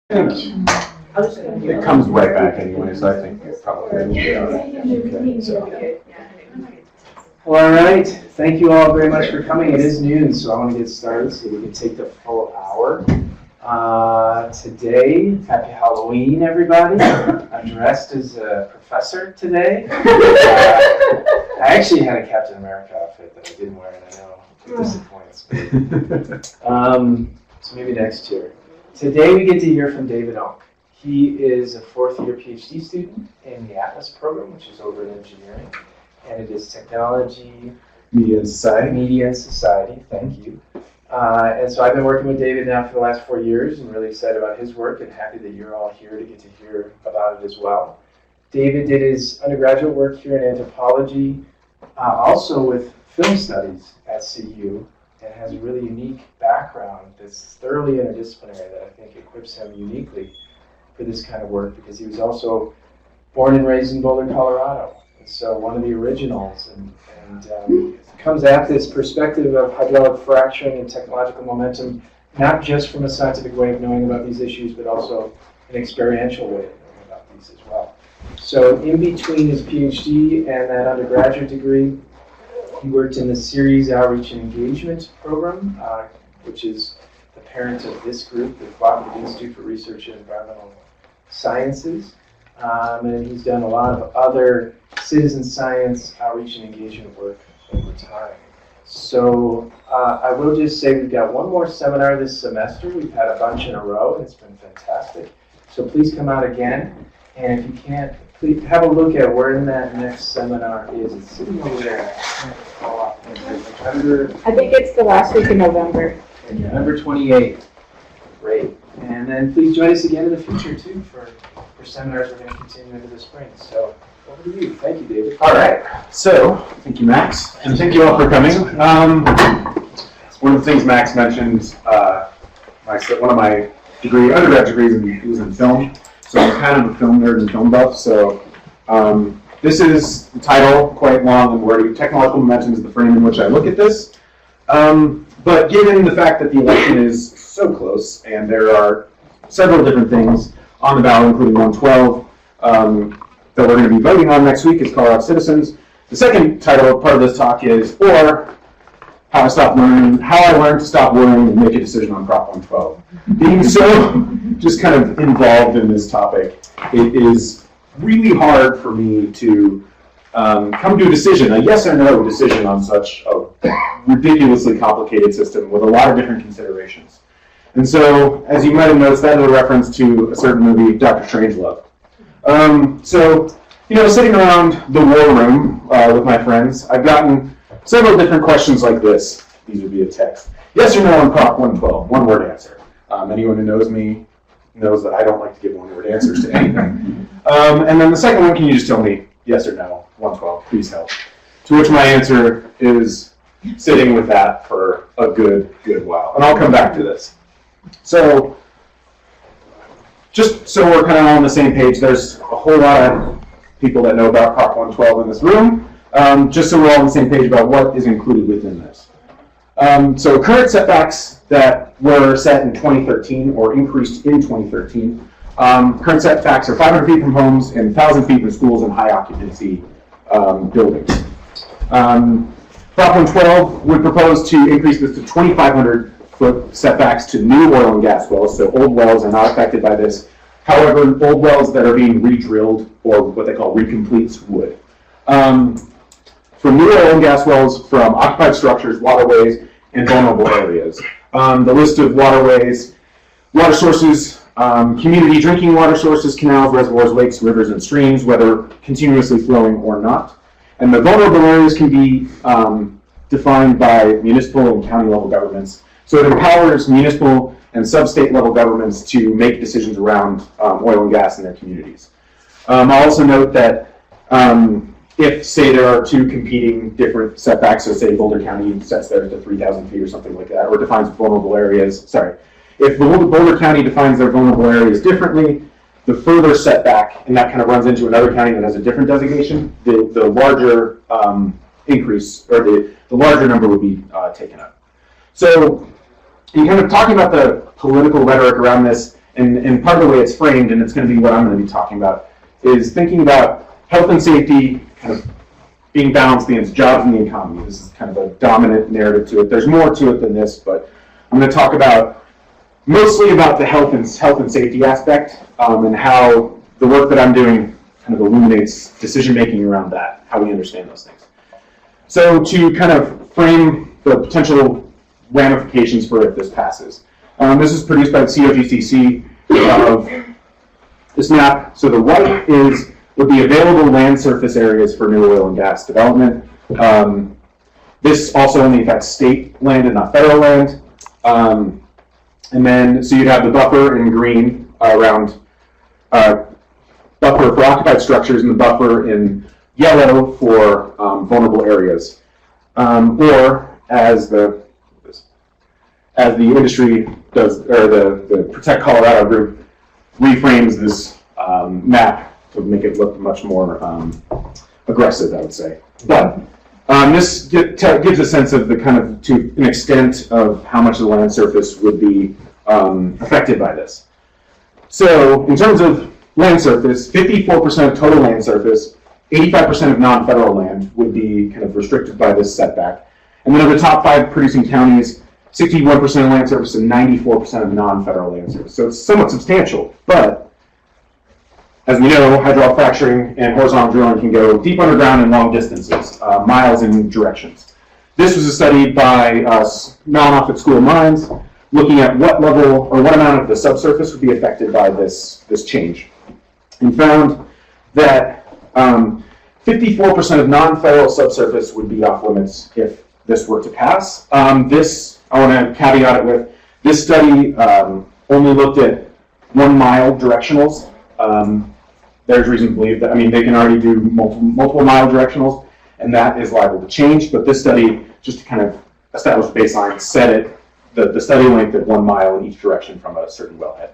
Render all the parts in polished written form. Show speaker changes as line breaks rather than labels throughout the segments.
It comes right back anyway, so I think it's probably okay.
All right, thank you all very much for coming. It is noon, so I want to get started so we can take the full hour. Today, happy Halloween, everybody. I'm dressed as a professor today. I actually had a Captain America outfit that I didn't wear, and I know it disappoints me. So maybe next year. Today we get to hear from David Oonk. He is a fourth-year PhD student in the Atlas program, which is over in engineering, and it is technology,
Media and Society.
Media and Society. Thank you. And so I've been working with David now for the last 4 years, and really excited about his work, and happy that you're all here to get to hear about it as well. David did his undergraduate work here in anthropology, also with film studies at CU, and has a really unique background that's thoroughly interdisciplinary that I think equips him uniquely for this kind of work, because he was also born and raised in Boulder, Colorado, and so one of the originals, and comes at this perspective of hydraulic fracturing and technological momentum, not just from a scientific way of knowing about these issues, but also an experiential way of knowing about these as well. So in between his PhD and that undergraduate degree, he worked in the Series Outreach and Engagement program, which is the parent of this group, the Cooperative Institute for Research in Environmental Sciences. And he's done a lot of other citizen science outreach and engagement work over time. So I will just say we've got one more seminar this semester. We've had a bunch in a row, and it's been fantastic. So please come out again. And if you can't, please have a look at where in that next seminar is. It's sitting over there.
I think it's the last week in November.
November 28th. Great. And then please join us again in the future, too, for seminars we're going to continue into the spring. So over to you. Thank you, David.
All right. So, thank you, Max, and thank you all for coming. One of the things Max mentioned, one of my undergrad degrees was in film, so I'm kind of a film nerd and film buff. So this is the title, quite long and wordy. Technological momentum is the frame in which I look at this. But given the fact that the election is so close, and there are several different things on the ballot, including 112, that we're going to be voting on next week as Colorado citizens. The second title, part of this talk is, or how I learned to stop worrying and make a decision on Prop 112. Being so just kind of involved in this topic, it is really hard for me to come to a decision, a yes or no decision on such a ridiculously complicated system with a lot of different considerations. And so, as you might have noticed, that is a reference to a certain movie, Dr. Strangelove. Sitting around the war room with my friends, I've gotten several different questions like this. These would be a text. Yes or no on Prop 112, one-word answer. Anyone who knows me knows that I don't like to give one-word answers to anything. And then the second one, can you just tell me yes or no, 112, please help. To which my answer is sitting with that for a good while. And I'll come back to this. So, just so we're kind of all on the same page, there's a whole lot of people that know about Prop 112 in this room, just so we're all on the same page about what is included within this. So current setbacks that were set in 2013 or increased in 2013, current setbacks are 500 feet from homes and 1,000 feet from schools and high occupancy buildings. Prop 112 would propose to increase this to 2,500 foot setbacks to new oil and gas wells, so old wells are not affected by this. However, old wells that are being re-drilled, or what they call recompletes, would. For new oil and gas wells from occupied structures, waterways, and vulnerable areas. The list of waterways, water sources, community drinking water sources, canals, reservoirs, lakes, rivers, and streams, whether continuously flowing or not. And the vulnerable areas can be defined by municipal and county level governments. So it empowers municipal and sub-state level governments to make decisions around oil and gas in their communities. I'll also note that if, say, there are two competing different setbacks, so say Boulder County sets theirs to 3,000 feet or something like that, or defines vulnerable areas, if Boulder County defines their vulnerable areas differently, the further setback, and that kind of runs into another county that has a different designation, the larger increase, or the larger number would be taken up. So, in kind of talking about the political rhetoric around this, And part of the way it's framed, and it's going to be what I'm going to be talking about, is thinking about health and safety kind of being balanced against jobs and the economy. This is kind of a dominant narrative to it. There's more to it than this, but I'm going to talk about mostly about the health and safety aspect, and how the work that I'm doing kind of illuminates decision-making around that, how we understand those things. So to kind of frame the potential ramifications for if this passes. This is produced by the COGCC of this map. So the white would be available land surface areas for new oil and gas development. This also only affects state land and not federal land. And then, so you'd have the buffer in green around buffer for occupied structures and the buffer in yellow for vulnerable areas. Or as the industry does, or the Protect Colorado group reframes this map to make it look much more aggressive, I would say. But this gives a sense of the kind of, to an extent, of how much of the land surface would be affected by this. So in terms of land surface, 54% of total land surface, 85% of non-federal land would be kind of restricted by this setback. And then of the top 5 producing counties, 61% of land surface and 94% of non-federal land surface. So it's somewhat substantial, but as we know, hydraulic fracturing and horizontal drilling can go deep underground and long distances, miles in directions. This was a study by Malinoff School of Mines, looking at what level or what amount of the subsurface would be affected by this change, and found that 54% of non-federal subsurface would be off limits if this were to pass. This, I want to caveat it with, this study only looked at 1 mile directionals. There's reason to believe that, I mean, they can already do multiple mile directionals, and that is liable to change, but this study, just to kind of establish baseline, set it, the study length at 1 mile in each direction from a certain wellhead.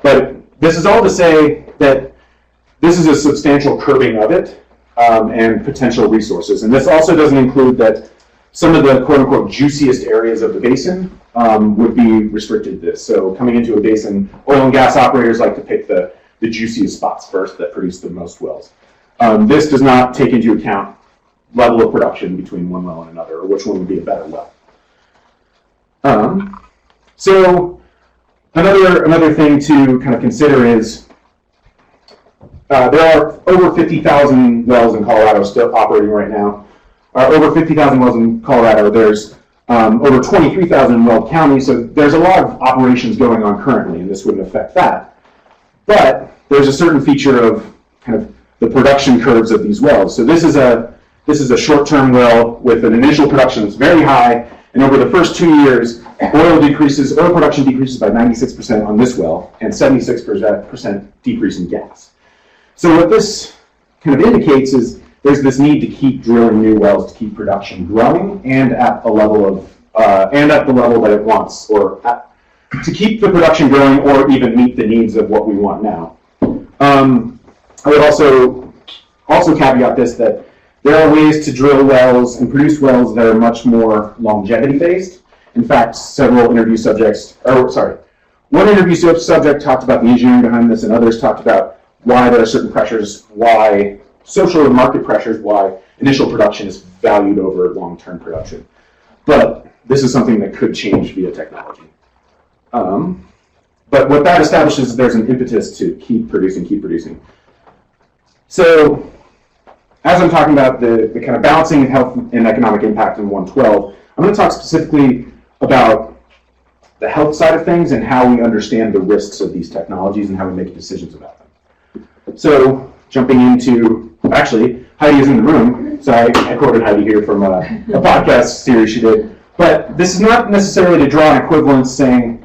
But this is all to say that this is a substantial curbing of it, and potential resources. And this also doesn't include that some of the quote-unquote juiciest areas of the basin would be restricted to this. So coming into a basin, oil and gas operators like to pick the juiciest spots first that produce the most wells. This does not take into account level of production between one well and another, or which one would be a better well. So another thing to kind of consider is there are over 50,000 wells in Colorado still operating right now. Over 50,000 wells in Colorado. There's over 23,000 in Weld County, so there's a lot of operations going on currently, and this wouldn't affect that. But there's a certain feature of kind of the production curves of these wells. So this is a short-term well with an initial production that's very high, and over the first 2 years, oil production decreases by 96% on this well, and 76% decrease in gas. So what this kind of indicates is there's this need to keep drilling new wells to keep production growing and at a level of the level that it wants, or to keep the production growing or even meet the needs of what we want now. I would also caveat this, that there are ways to drill wells and produce wells that are much more longevity based. In fact, one interview subject talked about the engineering behind this, and others talked about why there are certain pressures, why social and market pressures, why initial production is valued over long-term production. But this is something that could change via technology. But what that establishes is there's an impetus to keep producing. So as I'm talking about the kind of balancing of health and economic impact in 112, I'm going to talk specifically about the health side of things and how we understand the risks of these technologies and how we make decisions about them. So jumping into, actually, Heidi is in the room, so I quoted Heidi here from a podcast series she did. But this is not necessarily to draw an equivalence saying,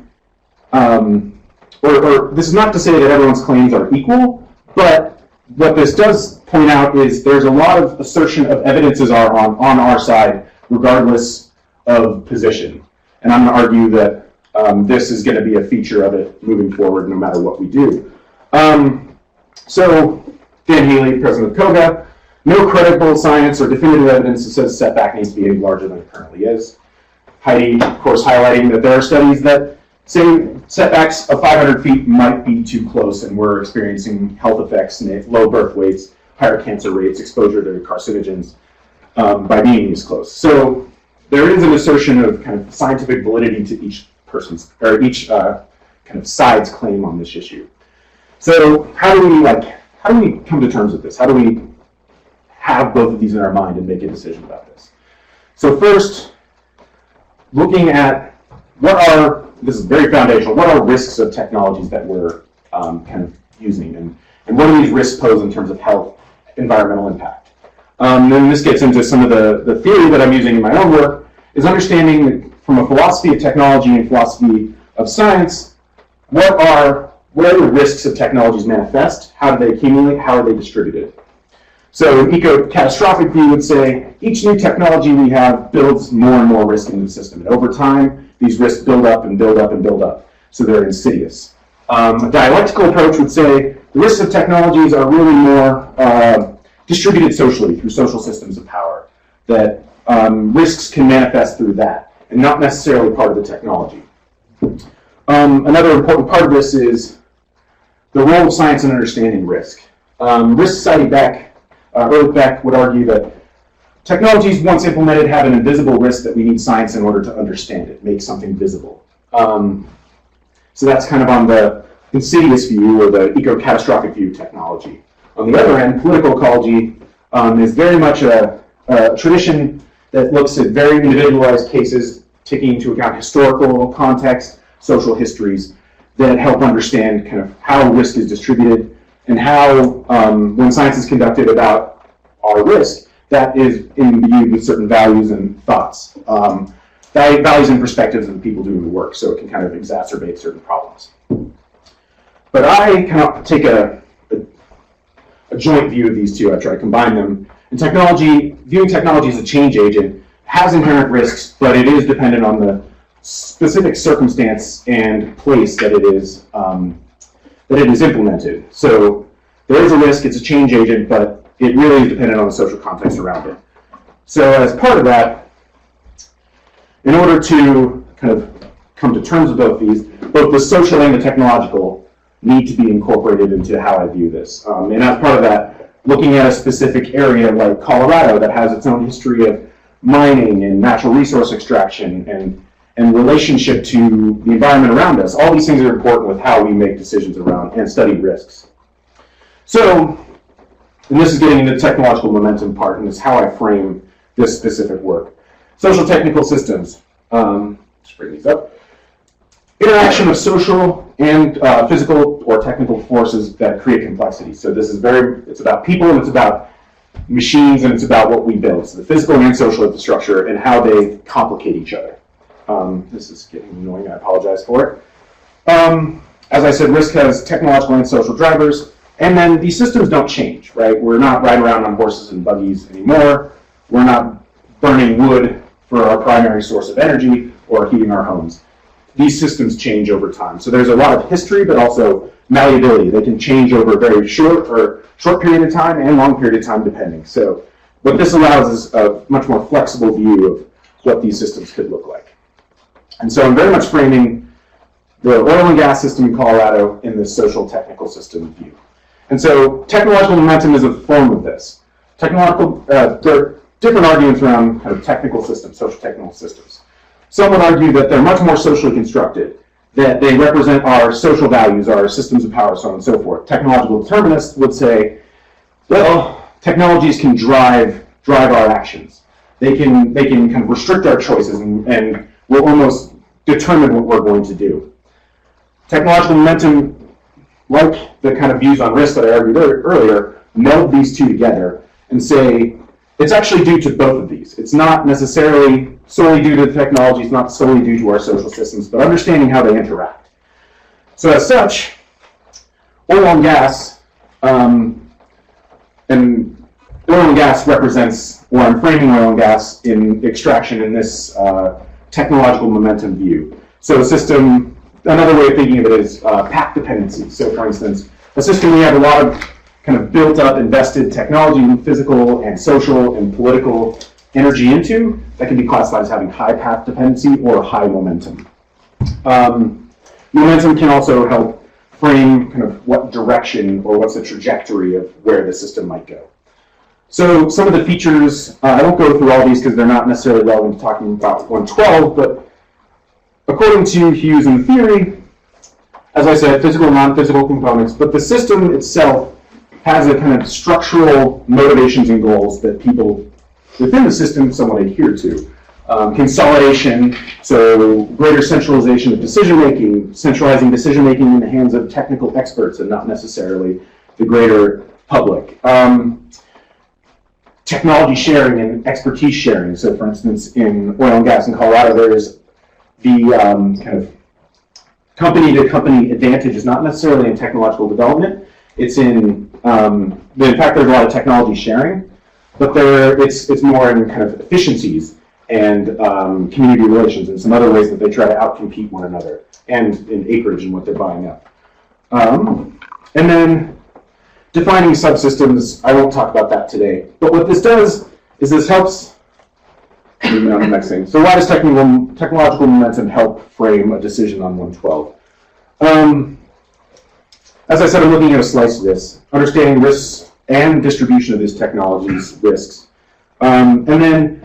or this is not to say that everyone's claims are equal, but what this does point out is there's a lot of assertion of evidences are on our side, regardless of position. And I'm going to argue that this is going to be a feature of it moving forward, no matter what we do. So Dan Healy, president of COGA, no credible science or definitive evidence that says setback needs to be any larger than it currently is. Heidi, of course, highlighting that there are studies that say setbacks of 500 feet might be too close and we're experiencing health effects, low birth weights, higher cancer rates, exposure to carcinogens by being this close. So there is an assertion of kind of scientific validity to each person's, or each kind of side's claim on this issue. So how do we come to terms with this? How do we have both of these in our mind and make a decision about this? So first, looking at this is very foundational, what are risks of technologies that we're kind of using, and what do these risks pose in terms of health, environmental impact? Then this gets into some of the theory that I'm using in my own work, is understanding from a philosophy of technology and philosophy of science, where the risks of technologies manifest, how do they accumulate, how are they distributed? So an eco-catastrophic view would say each new technology we have builds more and more risk into the system. And over time, these risks build up and build up and build up. So they're insidious. A dialectical approach would say the risks of technologies are really more distributed socially through social systems of power, that risks can manifest through that and not necessarily part of the technology. Another important part of this is the role of science in understanding risk. Risk Society Earl Beck would argue that technologies once implemented have an invisible risk that we need science in order to understand it, make something visible. So that's kind of on the insidious view or the eco-catastrophic view of technology. On the other end, political ecology is very much a tradition that looks at very individualized cases, taking into account historical context, social histories that help understand kind of how risk is distributed and how, when science is conducted about our risk, that is imbued with certain values and thoughts, values and perspectives of the people doing the work, so it can kind of exacerbate certain problems. But I kind of take a joint view of these two. I try to combine them. And viewing technology as a change agent has inherent risks, but it is dependent on the specific circumstance and place that it is implemented. So there is a risk, it's a change agent, but it really is dependent on the social context around it. So as part of that, in order to kind of come to terms with both the social and the technological need to be incorporated into how I view this. And as part of that, looking at a specific area like Colorado that has its own history of mining and natural resource extraction and relationship to the environment around us, all these things are important with how we make decisions around and study risks. So, and this is getting into the technological momentum part, and is how I frame this specific work. Social technical systems. Just bring these up. Interaction of social and physical or technical forces that create complexity. So this is it's about people and it's about machines and it's about what we build. So the physical and social infrastructure and how they complicate each other. This is getting annoying, I apologize for it. As I said, risk has technological and social drivers, and then these systems don't change, right? We're not riding around on horses and buggies anymore. We're not burning wood for our primary source of energy or heating our homes. These systems change over time. So there's a lot of history, but also malleability. They can change over a very short period of time and long period of time, depending. So what this allows is a much more flexible view of what these systems could look like. And so I'm very much framing the oil and gas system in Colorado in this social technical system view. And so technological momentum is a form of this. There are different arguments around kind of technical systems, social technical systems. Some would argue that they're much more socially constructed, that they represent our social values, our systems of power, so on and so forth. Technological determinists would say, well, technologies can drive our actions. They can kind of restrict our choices and will almost determine what we're going to do. Technological momentum, like the kind of views on risk that I argued earlier, meld these two together and say, it's actually due to both of these. It's not necessarily solely due to the technology, it's not solely due to our social systems, but understanding how they interact. So as such, oil and gas, represents, or I'm framing oil and gas in extraction in this technological momentum view. So a system, another way of thinking of it is path dependency. So for instance, a system we have a lot of kind of built up, invested technology, physical and social and political energy into, that can be classified as having high path dependency or high momentum. Momentum can also help frame kind of what direction or what's the trajectory of where the system might go. So some of the features, I won't go through all these because they're not necessarily relevant to talking about 112, but according to Hughes and theory, as I said, physical and non-physical components, but the system itself has a kind of structural motivations and goals that people within the system somewhat adhere to. Consolidation, so greater centralization of decision-making, centralizing decision-making in the hands of technical experts and not necessarily the greater public. Technology sharing and expertise sharing. So for instance, in oil and gas in Colorado, there's the kind of company-to-company advantage is not necessarily in technological development. It's in fact, there's a lot of technology sharing, but it's more in kind of efficiencies and community relations and some other ways that they try to outcompete one another, and in acreage and what they're buying up. And then defining subsystems, I won't talk about that today. But what this does is this helps, moving on to the next thing. So why does technological momentum help frame a decision on 112? As I said, I'm looking at a slice of this, understanding risks and distribution of these technologies' risks. And then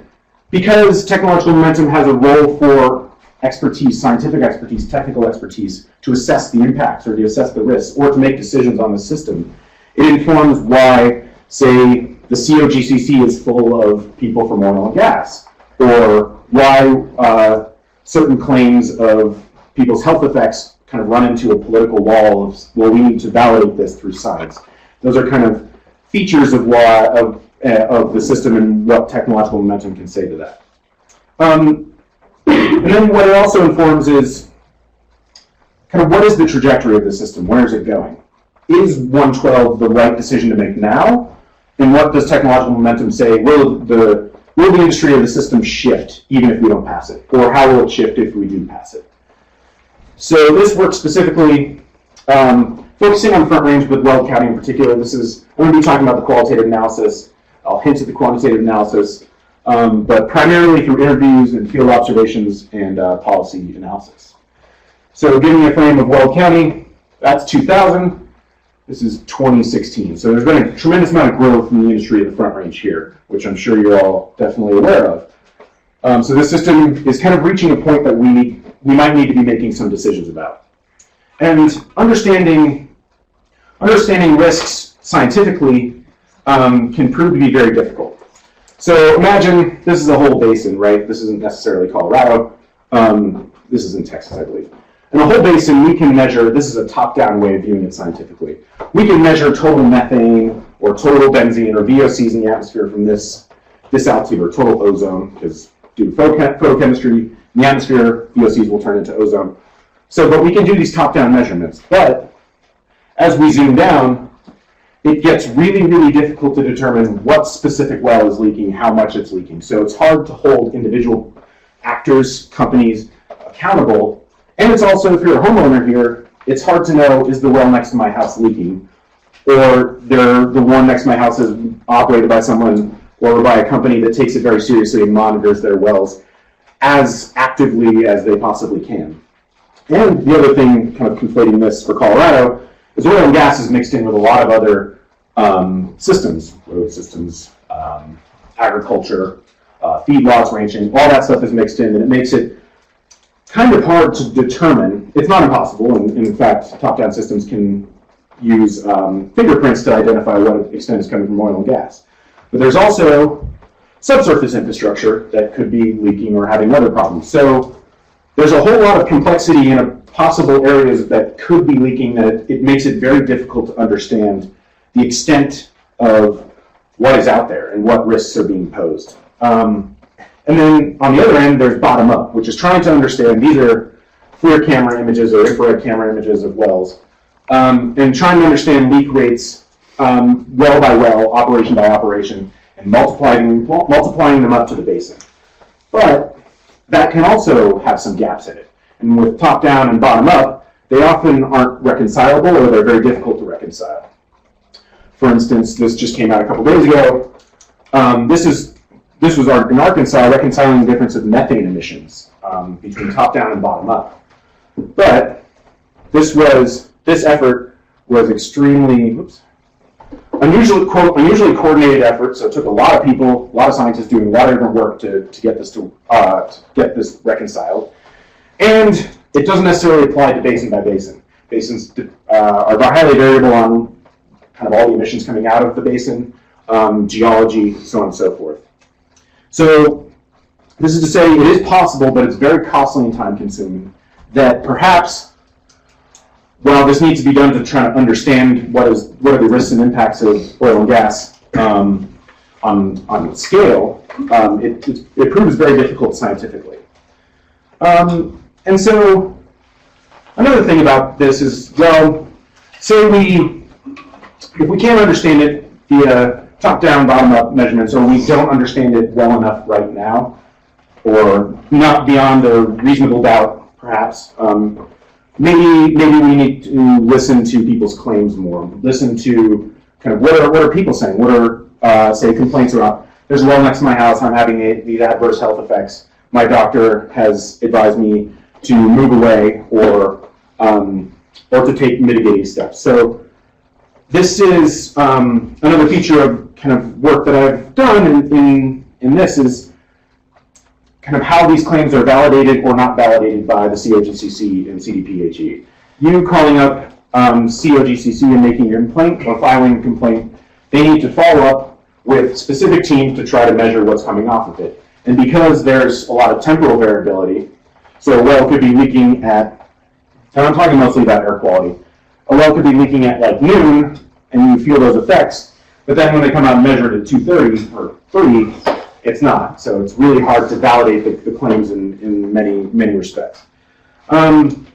because technological momentum has a role for expertise, scientific expertise, technical expertise, to assess the impacts or to assess the risks or to make decisions on the system, it informs why, say, the COGCC is full of people from oil and gas, or why certain claims of people's health effects kind of run into a political wall of, well, we need to validate this through science. Those are kind of features of why of the system and what technological momentum can say to that. And then what it also informs is kind of what is the trajectory of the system? Where is it going? Is 112 the right decision to make now? And what does technological momentum say? Will the industry or the system shift even if we don't pass it? Or how will it shift if we do pass it? So this works specifically focusing on Front Range with Weld County in particular. I'm going to be talking about the qualitative analysis. I'll hint at the quantitative analysis, but primarily through interviews and field observations and policy analysis. So giving you a frame of Weld County, that's 2000. This is 2016. So there's been a tremendous amount of growth in the industry of the Front Range here, which I'm sure you're all definitely aware of. So this system is kind of reaching a point that we might need to be making some decisions about. And understanding risks scientifically can prove to be very difficult. So imagine this is a whole basin, right? This isn't necessarily Colorado. This is in Texas, I believe. In a whole basin, we can measure, this is a top-down way of viewing it scientifically. We can measure total methane or total benzene or VOCs in the atmosphere from this altitude, or total ozone, because due to photochemistry in the atmosphere, VOCs will turn into ozone. So, but we can do these top-down measurements. But as we zoom down, it gets really, really difficult to determine what specific well is leaking, how much it's leaking. So it's hard to hold individual actors, companies accountable. And it's also, if you're a homeowner here, it's hard to know, is the well next to my house leaking? Or the one next to my house is operated by someone or by a company that takes it very seriously and monitors their wells as actively as they possibly can. And the other thing, kind of conflating this for Colorado, is oil and gas is mixed in with a lot of other systems, road systems, agriculture, feedlots, ranching, all that stuff is mixed in, and it makes it kind of hard to determine. It's not impossible, and in fact, top-down systems can use fingerprints to identify what extent is coming from oil and gas. But there's also subsurface infrastructure that could be leaking or having other problems. So there's a whole lot of complexity in possible areas that could be leaking that it makes it very difficult to understand the extent of what is out there and what risks are being posed. And then on the other end, there's bottom up, which is trying to understand, these are FLIR camera images or infrared camera images of wells, and trying to understand leak rates well by well, operation by operation, and multiplying them up to the basin. But that can also have some gaps in it. And with top down and bottom up, they often aren't reconcilable or they're very difficult to reconcile. For instance, this just came out a couple days ago. This was in Arkansas reconciling the difference of methane emissions between top down and bottom up. But this effort was extremely, unusually coordinated effort. So it took a lot of people, a lot of scientists doing a lot of different work to get this reconciled. And it doesn't necessarily apply to basin by basin. Basins are highly variable on kind of all the emissions coming out of the basin, geology, so on and so forth. So this is to say it is possible, but it's very costly and time consuming, that perhaps while this needs to be done to try to understand what are the risks and impacts of oil and gas on scale, it proves very difficult scientifically. And so another thing about this is, well, say if we can't understand it via top-down, bottom-up measurements, or we don't understand it well enough right now, or not beyond a reasonable doubt, perhaps, maybe we need to listen to people's claims more. Listen to kind of what are people saying? What are say complaints about? There's a well next to my house. I'm having these adverse health effects. My doctor has advised me to move away or to take mitigating steps. So this is another feature of kind of work that I've done in this is kind of how these claims are validated or not validated by the COGCC and CDPHE. You calling up COGCC and making your complaint or filing a complaint, they need to follow up with specific teams to try to measure what's coming off of it. And because there's a lot of temporal variability, so a well could be leaking at, and I'm talking mostly about air quality, a well could be leaking at like noon and you feel those effects, but then when they come out and measure it at 2:30 or 3, it's not. So it's really hard to validate the claims in many respects. And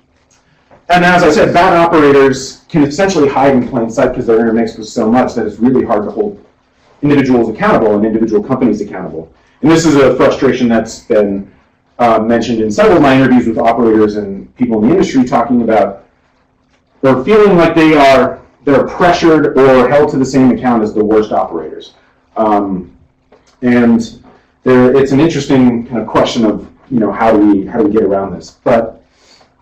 as I said, bad operators can essentially hide in plain sight because they're intermixed with so much that it's really hard to hold individuals accountable and individual companies accountable. And this is a frustration that's been mentioned in several of my interviews with operators and people in the industry, talking about they're feeling like they're pressured or held to the same account as the worst operators. And it's an interesting kind of question of how do we get around this. But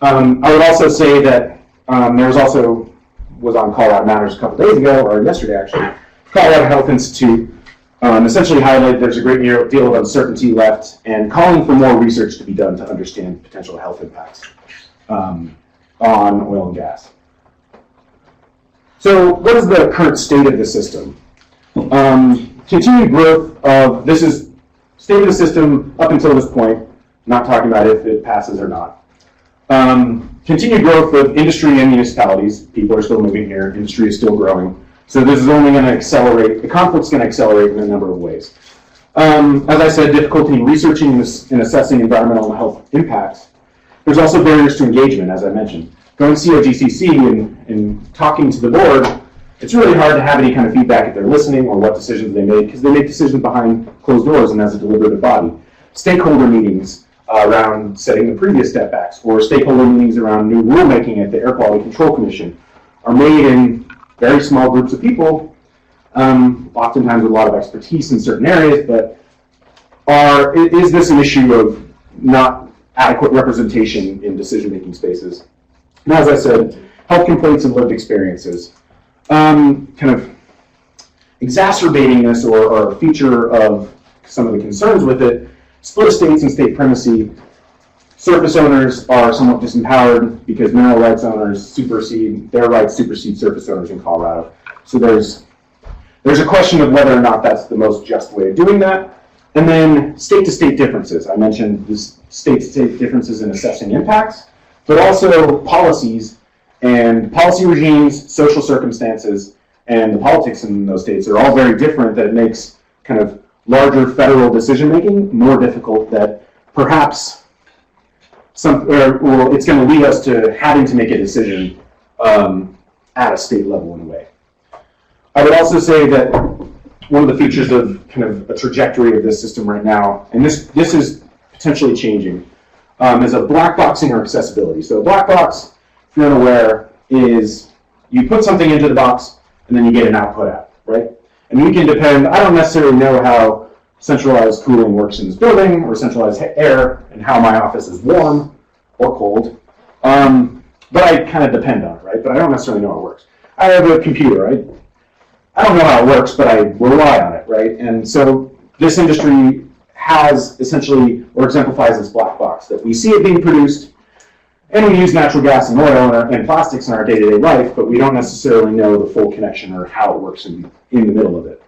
I would also say that was on Colorado Matters a couple days ago, or yesterday actually, Colorado Health Institute essentially highlighted there's a great deal of uncertainty left and calling for more research to be done to understand potential health impacts on oil and gas. So what is the current state of the system? Continued growth of, this is state of the system up until this point, not talking about if it passes or not. Continued growth of industry and municipalities. People are still moving here, industry is still growing. So this is only going to accelerate, the conflict's going to accelerate in a number of ways. As I said, difficulty in researching and assessing environmental and health impacts. There's also barriers to engagement, as I mentioned. Going to COGCC and talking to the board, it's really hard to have any kind of feedback if they're listening or what decisions they made, because they make decisions behind closed doors and as a deliberative body. Stakeholder meetings around setting the previous step backs, or stakeholder meetings around new rulemaking at the Air Quality Control Commission are made in very small groups of people, oftentimes with a lot of expertise in certain areas, but is this an issue of not adequate representation in decision-making spaces? And as I said, health complaints and lived experiences. Kind of exacerbating this or a feature of some of the concerns with it, split estates and state primacy. Surface owners are somewhat disempowered because mineral rights owners their rights supersede surface owners in Colorado. So there's a question of whether or not that's the most just way of doing that. And then state-to-state differences. I mentioned the state-to-state differences in assessing impacts, but also policies and policy regimes, social circumstances, and the politics in those states are all very different, that it makes kind of larger federal decision-making more difficult, that perhaps it's going to lead us to having to make a decision at a state level in a way. I would also say that one of the features of kind of a trajectory of this system right now, and this is potentially changing, is a black boxing or accessibility. So a black box, if you're unaware, is you put something into the box and then you get an output out, right? And we can depend, I don't necessarily know how centralized cooling works in this building or centralized air and how my office is warm or cold. but I kind of depend on it, right? But I don't necessarily know how it works. I have a computer, right? I don't know how it works, but I rely on it, right? And so this industry has essentially, or exemplifies this black box, that we see it being produced, and we use natural gas and oil and plastics in our day-to-day life, but we don't necessarily know the full connection or how it works in the middle of it.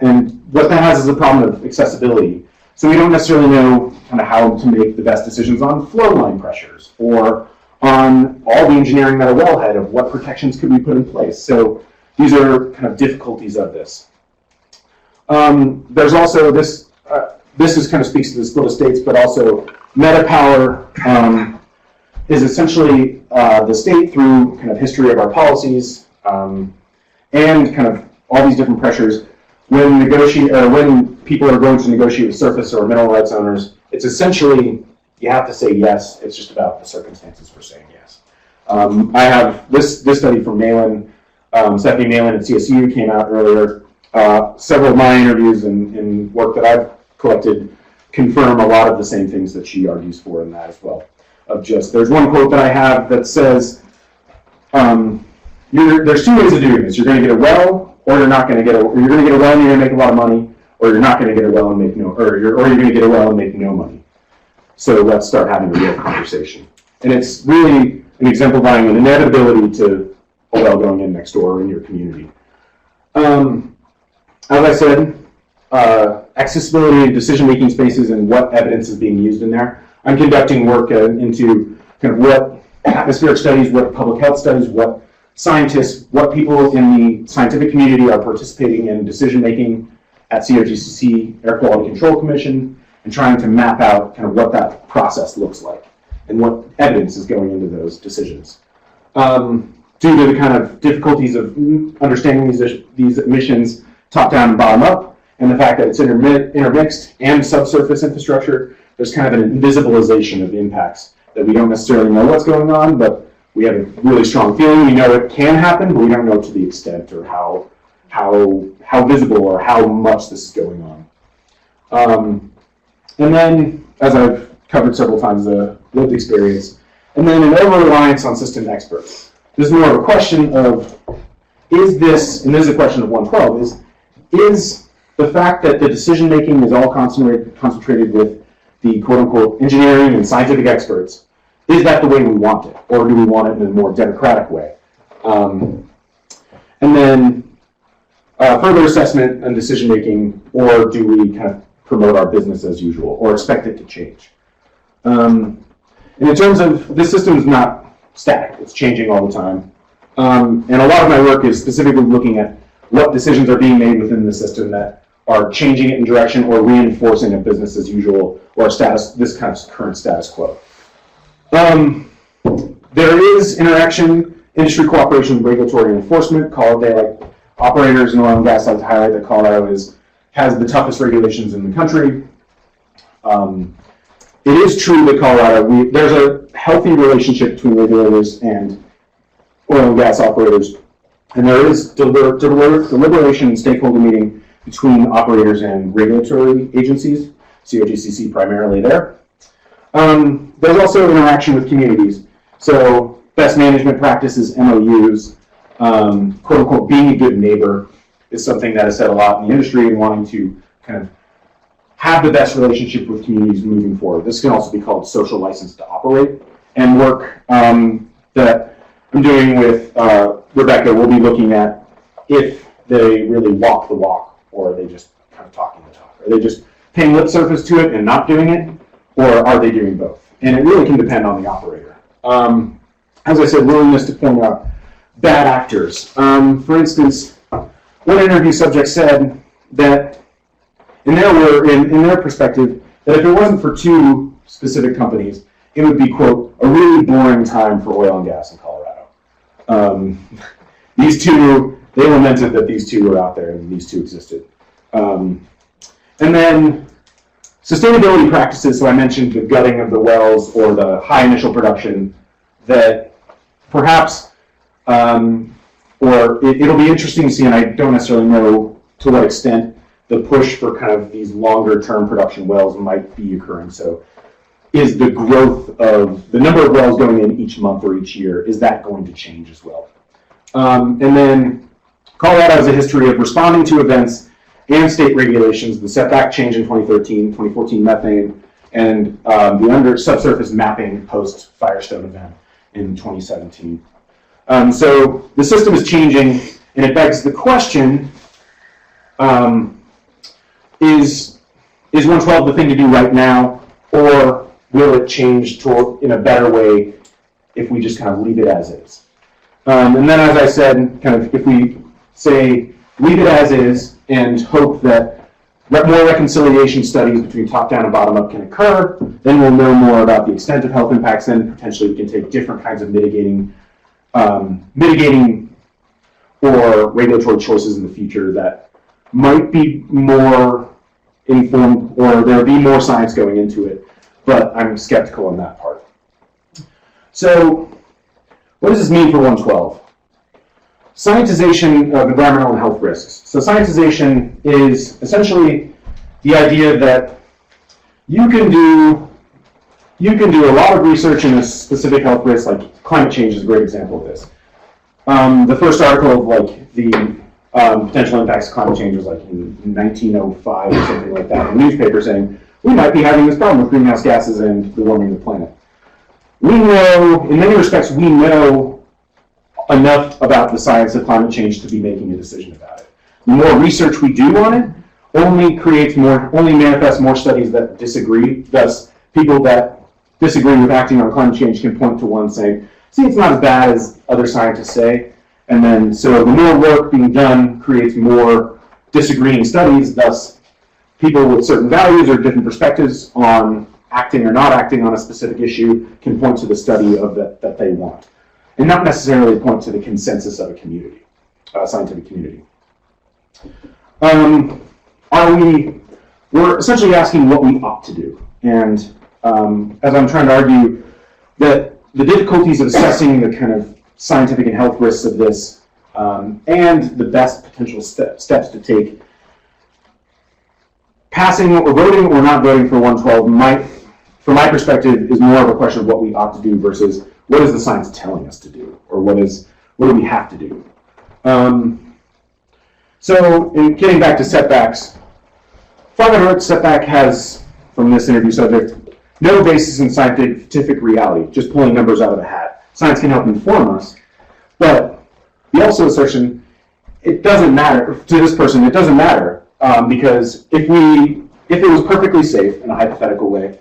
And what that has is a problem of accessibility. So we don't necessarily know kind of how to make the best decisions on flow line pressures or on all the engineering at a wellhead of what protections could we put in place. So these are kind of difficulties of this. There's also this, this is kind of speaks to the split of states, but also meta-power is essentially the state through kind of history of our policies and kind of all these different pressures. When people are going to negotiate with surface or mineral rights owners, it's essentially, you have to say yes. It's just about the circumstances for saying yes. I have this study from Malin, Stephanie Malin at CSU came out earlier. Several of my interviews and work that I've collected confirm a lot of the same things that she argues for in that as well. There's one quote that I have that says, there's two ways of doing this. You're going to get a well, or you're not going to get a. You're going to get a well and you're going to make a lot of money, or you're not going to get a well and make no, or you're going to get a well and make no money. So let's start having a real conversation. And it's really an exemplifying an inevitability to a well going in next door in your community. As I said, accessibility and decision-making spaces and what evidence is being used in there. I'm conducting work into kind of what atmospheric studies, what public health studies, what scientists, what people in the scientific community are participating in decision-making at COGCC, Air Quality Control Commission, and trying to map out kind of what that process looks like and what evidence is going into those decisions. Due to the kind of difficulties of understanding these emissions top-down and bottom-up, and the fact that it's intermixed and subsurface infrastructure, there's kind of an invisibilization of the impacts that we don't necessarily know what's going on, but we have a really strong feeling. We know it can happen, but we don't know to the extent or how visible or how much this is going on. And then, as I've covered several times, the lived experience, and then an over-reliance on system experts. This is more of a question of, is this, and this is a question of 112, is the fact that the decision-making is all concentrated with the quote-unquote engineering and scientific experts, is that the way we want it? Or do we want it in a more democratic way? And then further assessment and decision-making, or do we kind of promote our business as usual, or expect it to change? And in terms of, this system is not static, it's changing all the time. And a lot of my work is specifically looking at what decisions are being made within the system that are changing it in direction or reinforcing a business as usual or this kind of current status quo. There is interaction, industry cooperation, regulatory enforcement. Operators in oil and gas like to highlight that Colorado has the toughest regulations in the country. It is true that Colorado, there's a healthy relationship between regulators and oil and gas operators, and there is deliberation and stakeholder meeting between operators and regulatory agencies, COGCC primarily there. There's also interaction with communities. So best management practices, MOUs, quote unquote, being a good neighbor is something that is said a lot in the industry and wanting to kind of have the best relationship with communities moving forward. This can also be called social license to operate, and work that I'm doing with Rebecca will be looking at if they really walk the walk, or are they just kind of talking the talk? Are they just paying lip service to it and not doing it, or are they doing both? And it really can depend on the operator. As I said, willingness to point out bad actors. For instance, one interview subject said that in their perspective, that if it wasn't for two specific companies, it would be, quote, a really boring time for oil and gas in Colorado. These two, they lamented that these two were out there and these two existed. And then sustainability practices, so I mentioned the gutting of the wells or the high initial production that perhaps, it'll be interesting to see, and I don't necessarily know to what extent the push for kind of these longer term production wells might be occurring. So is the growth of the number of wells going in each month or each year, is that going to change as well? And then Colorado has a history of responding to events and state regulations, the setback change in 2013, 2014 methane, and the under subsurface mapping post Firestone event in 2017. So the system is changing, and it begs the question, is 112 the thing to do right now, or will it change in a better way if we just kind of leave it as is? And then, as I said, kind of if we say leave it as is and hope that more reconciliation studies between top-down and bottom-up can occur, then we'll know more about the extent of health impacts, then potentially we can take different kinds of mitigating or regulatory choices in the future that might be more informed, or there'll be more science going into it, but I'm skeptical on that part. So, what does this mean for 112? Scientization of environmental and health risks. So scientization is essentially the idea that you can do a lot of research in a specific health risk, like climate change is a great example of this. The first article of like the potential impacts of climate change was like in 1905 or something like that in a newspaper saying, we might be having this problem with greenhouse gases and the warming of the planet. We know, in many respects, we know enough about the science of climate change to be making a decision about it. The more research we do on it only manifests more studies that disagree. Thus, people that disagree with acting on climate change can point to one saying, see, it's not as bad as other scientists say. And then, so the more work being done creates more disagreeing studies. Thus, people with certain values or different perspectives on acting or not acting on a specific issue can point to the study of that they want, and not necessarily point to the consensus of a community, scientific community. We're essentially asking what we ought to do. And as I'm trying to argue, that the difficulties of assessing the kind of scientific and health risks of this, and the best potential steps to take, passing or voting or not voting for 112 might, from my perspective, is more of a question of what we ought to do versus what is the science telling us to do, or what do we have to do? So, in getting back to setbacks, 500 Hertz setback has, from this interview subject, no basis in scientific reality, just pulling numbers out of the hat. Science can help inform us, but the also assertion, it doesn't matter, to this person, it doesn't matter, because if it was perfectly safe in a hypothetical way,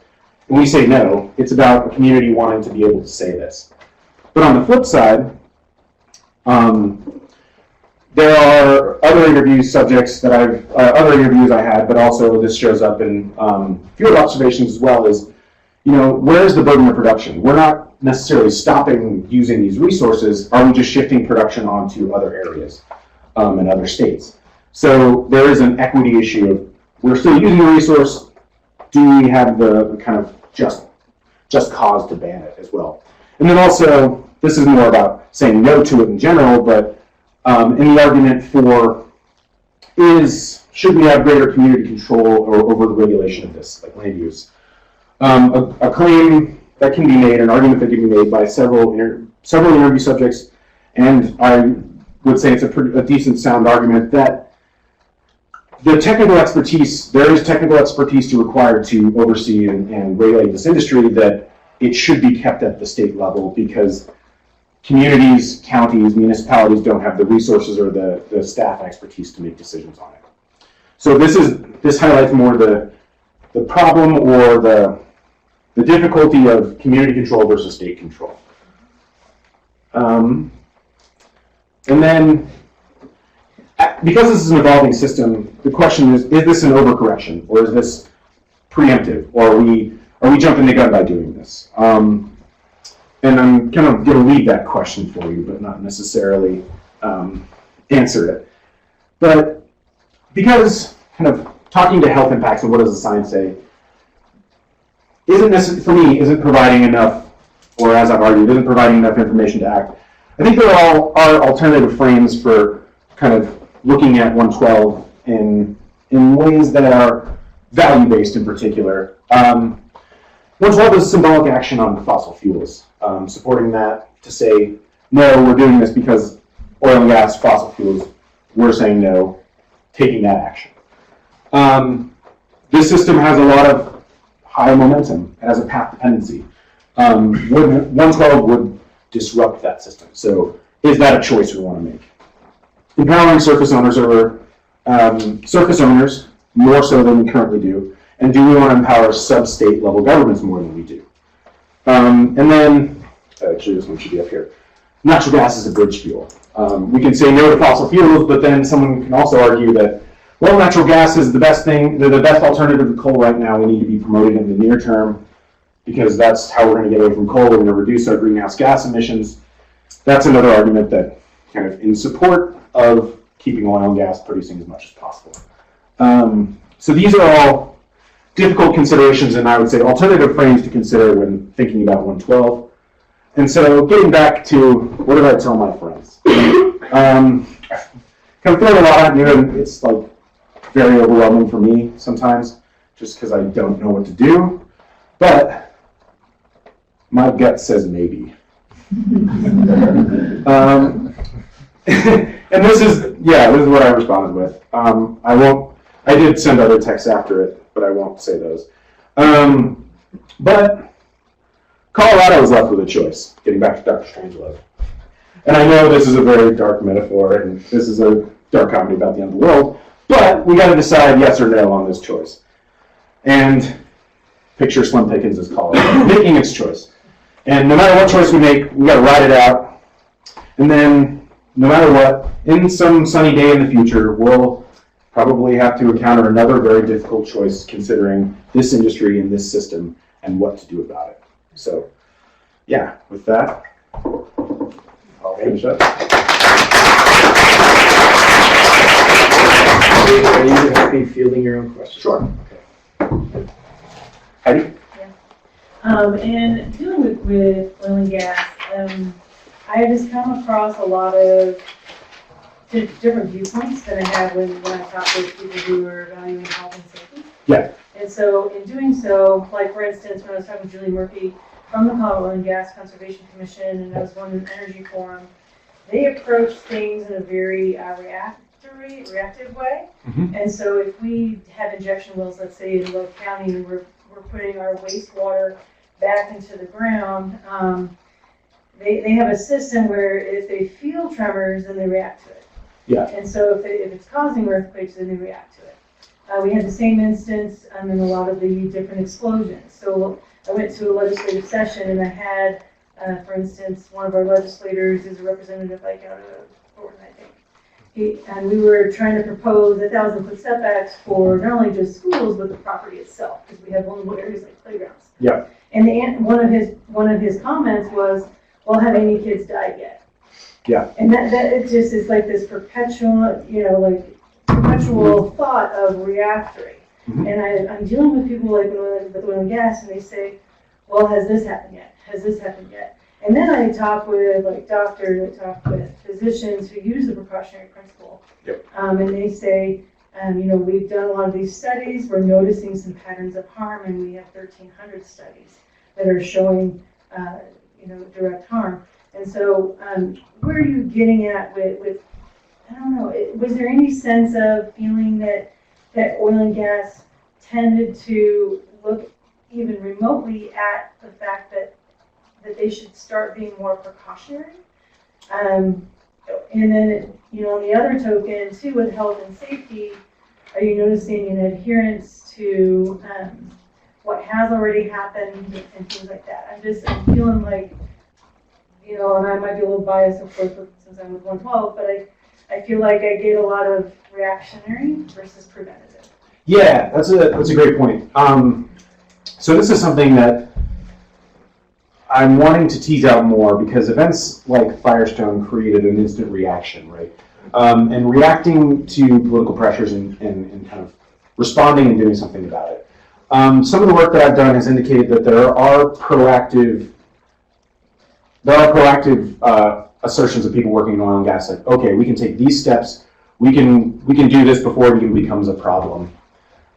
and we say no, it's about a community wanting to be able to say this. But on the flip side, there are other interviews subjects that other interviews I had, but also this shows up in field observations as well, is, where's the burden of production? We're not necessarily stopping using these resources. Are we just shifting production onto other areas and other states? So there is an equity issue of, we're still using the resource, do we have the kind of just cause to ban it as well? And then also, this is more about saying no to it in general, but in the argument for should we have greater community control over the regulation of this, like land use? A claim that can be made, an argument that can be made by several interview subjects, and I would say it's a decent sound argument that there is technical expertise required to oversee and regulate this industry, that it should be kept at the state level because communities, counties, municipalities don't have the resources or the staff expertise to make decisions on it. So this highlights more the problem or the difficulty of community control versus state control. And then, because this is an evolving system, the question is this an overcorrection, or is this preemptive, or are we jumping the gun by doing this? And I'm kind of going to leave that question for you, but not necessarily answer it. But because kind of talking to health impacts and what does the science say, isn't providing enough, or as I've argued, isn't providing enough information to act. I think there are alternative frames for kind of looking at 112 in ways that are value-based in particular. 112 is symbolic action on fossil fuels, supporting that to say, no, we're doing this because oil and gas, fossil fuels, we're saying no, taking that action. This system has a lot of high momentum. It has a path dependency. 112 would disrupt that system. So is that a choice we want to make? Empowering surface owners over surface owners more so than we currently do, and do we want to empower sub-state level governments more than we do? And then, actually this one should be up here. Natural gas is a bridge fuel. We can say no to fossil fuels, but then someone can also argue that, well, natural gas is the best thing, the best alternative to coal right now. We need to be promoted in the near term because that's how we're going to get away from coal. We're going to reduce our greenhouse gas emissions. That's another argument that kind of in support of keeping oil and gas producing as much as possible. So these are all difficult considerations, and I would say alternative frames to consider when thinking about 112. And so getting back to what did I tell my friends? Kind of throwing a lot at you, and it's like very overwhelming for me sometimes, just because I don't know what to do. But my gut says maybe. And this is what I responded with. I did send other texts after it, but I won't say those. But Colorado was left with a choice, getting back to Dr. Strangelove. And I know this is a very dark metaphor, and this is a dark comedy about the end of the world, but we got to decide yes or no on this choice. And picture Slim Pickens as Colorado, making its choice. And no matter what choice we make, we got to ride it out. And then, no matter what, in some sunny day in the future, we'll probably have to encounter another very difficult choice considering this industry and this system and what to do about it. So, yeah, with that, I'll finish up.
Are you happy fielding your own questions?
Sure. Okay. Heidi?
And dealing with oil and gas, I have just come across a lot of different viewpoints than I had when I talked with people who are evaluating health and safety.
Yeah.
And so in doing so, like for instance, when I was talking to Julie Murphy from the Colorado Oil and Gas Conservation Commission, and I was going to an energy forum, they approach things in a very reactive way. Mm-hmm. And so if we have injection wells, let's say in Love County, and we're putting our wastewater back into the ground, they have a system where if they feel tremors, then they react to it.
Yeah.
And so if it's causing earthquakes, then they react to it. We had the same instance in a lot of the different explosions. So I went to a legislative session and I had, for instance, one of our legislators is a representative like out of Thornton, I think. And we were trying to propose 1,000-foot setbacks for not only just schools, but the property itself, because we have vulnerable areas like playgrounds.
Yeah.
And one of his comments was, well, have any kids died yet?
Yeah.
And that it just is like this perpetual, thought of reactory. Mm-hmm. And I'm dealing with people like with oil and gas, and they say, well, has this happened yet? Has this happened yet? And then I talk with doctors, I talk with physicians who use the precautionary principle. Yep. And they say, we've done a lot of these studies, we're noticing some patterns of harm, and we have 1,300 studies that are showing, direct harm. And so, where are you getting at with I don't know, was there any sense of feeling that oil and gas tended to look even remotely at the fact that they should start being more precautionary? And then, on the other token, too, with health and safety, are you noticing an adherence to what has already happened and things like that? I'm feeling like, and I might be a little biased, of course, since I'm with 112, but I feel like I get a lot of reactionary versus preventative.
Yeah, that's a great point. So this is something that I'm wanting to tease out more because events like Firestone created an instant reaction, right? And reacting to political pressures and kind of responding and doing something about it. Some of the work that I've done has indicated that there are proactive assertions of people working in oil and gas, like, okay, we can take these steps, we can do this before it even becomes a problem.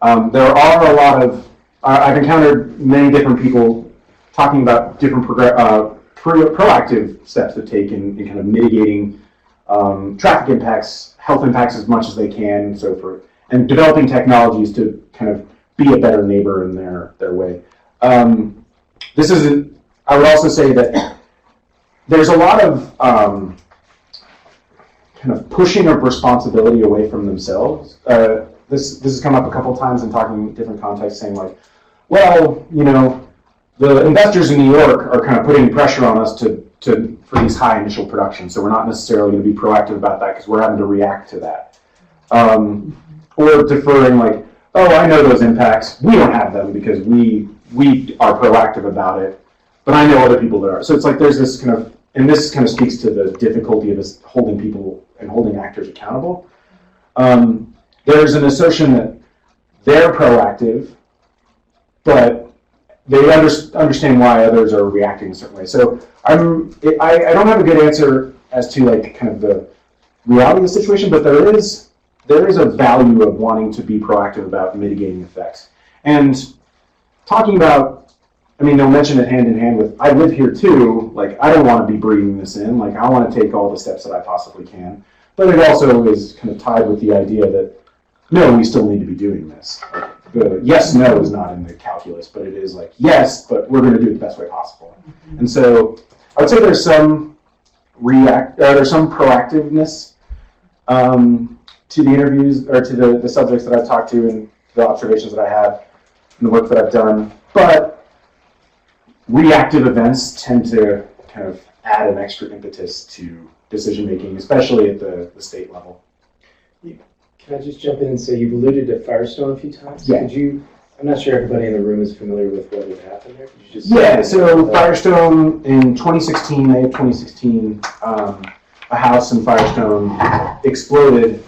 There are a lot of I've encountered many different people talking about different proactive steps to take in kind of mitigating traffic impacts, health impacts as much as they can, and so forth, and developing technologies to kind of be a better neighbor in their way. This isn't. I would also say that there's a lot of kind of pushing of responsibility away from themselves. This has come up a couple times in talking in different contexts, saying like, well, you know, the investors in New York are kind of putting pressure on us for these high initial productions, so we're not necessarily going to be proactive about that because we're having to react to that. Or deferring like, oh, I know those impacts. We don't have them because we are proactive about it, but I know other people that are. So it's like there's this kind of, and this kind of speaks to the difficulty of us holding people and holding actors accountable. There's an assertion that they're proactive, but they understand why others are reacting a certain way. So I don't have a good answer as to like kind of the reality of the situation, but there is a value of wanting to be proactive about mitigating effects. And talking about, I mean, they'll mention it hand in hand with, I live here too, like I don't want to be breathing this in, like I want to take all the steps that I possibly can. But it also is kind of tied with the idea that, no, we still need to be doing this. Like, the yes, no is not in the calculus, but it is like, yes, but we're going to do it the best way possible. And so I would say there's some proactiveness to the interviews, or to the subjects that I've talked to and the observations that I have and the work that I've done. But reactive events tend to kind of add an extra impetus to decision making, especially at the state level.
Can I just jump in and say you've alluded to Firestone a few times?
Yeah.
Could you? I'm not sure everybody in the room is familiar with what had happened there. Could you just?
Yeah. So Firestone in 2016, May of 2016, a house in Firestone exploded.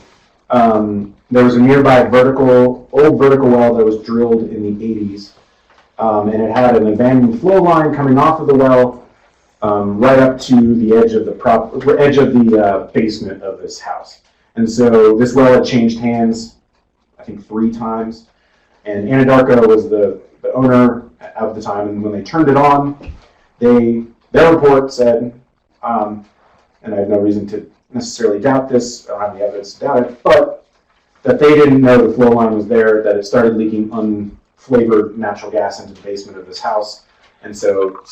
There was a nearby old vertical well that was drilled in the 80s, and it had an abandoned flow line coming off of the well right up to the edge of the basement of this house. And so this well had changed hands, I think 3 times, and Anadarko was the owner at the time. And when they turned it on, their report said, and I have no reason to necessarily doubt this, I don't have the evidence to doubt it, but that they didn't know the flow line was there, that it started leaking unflavored natural gas into the basement of this house, and so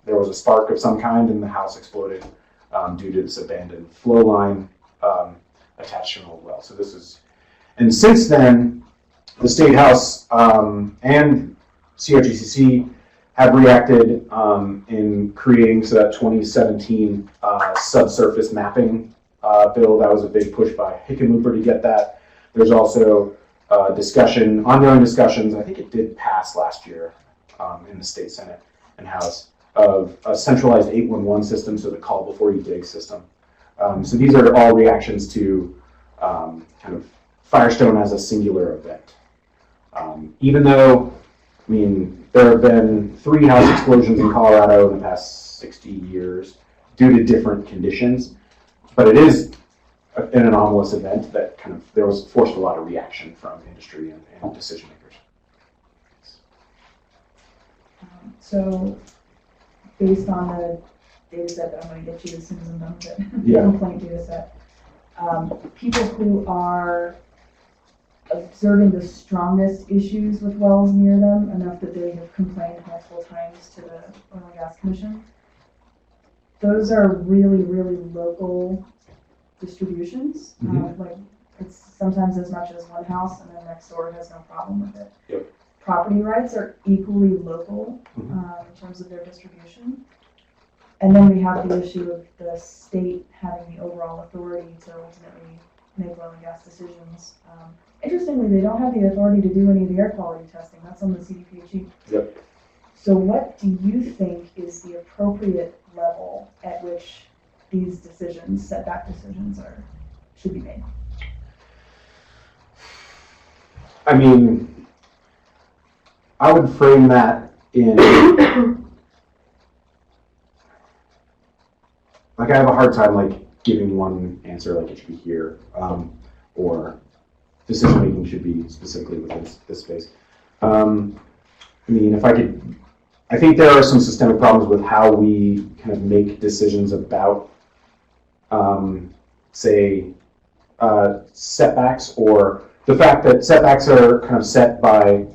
there was a spark of some kind, and the house exploded due to this abandoned flow line attached to an old well. And since then, the State House and CRGCC have reacted in creating that 2017 subsurface mapping bill. That was a big push by Hickenlooper to get that. There's also ongoing discussions, I think it did pass last year in the State Senate and House, of a centralized 811 system, so the call before you dig system. So these are all reactions to kind of Firestone as a singular event. Even though, I mean, there have been 3 house explosions in Colorado in the past 60 years due to different conditions, but it is an anomalous event that kind of forced a lot of reaction from industry and decision makers.
So, based on the data set that I'm going to get you as soon as I'm done with it,
Yeah.
the complaint data set, people who are observing the strongest issues with wells near them, enough that they have complained multiple times to the Oil and Gas Commission, those are really, really local distributions. Like it's sometimes as much as one house, and then next door has no problem with it.
Yep.
Property rights are equally local in terms of their distribution. And then we have the issue of the state having the overall authority to ultimately make oil and gas decisions. Interestingly, they don't have the authority to do any of the air quality testing. That's on the CDPHE.
Yep.
So what do you think is the appropriate level at which these decisions, setback decisions, should be made?
I mean, I would frame that in, like I have a hard time like giving one answer, like it should be here, or decision making should be specifically within this space. I mean, I think there are some systemic problems with how we kind of make decisions about, say, setbacks, or the fact that setbacks are kind of set by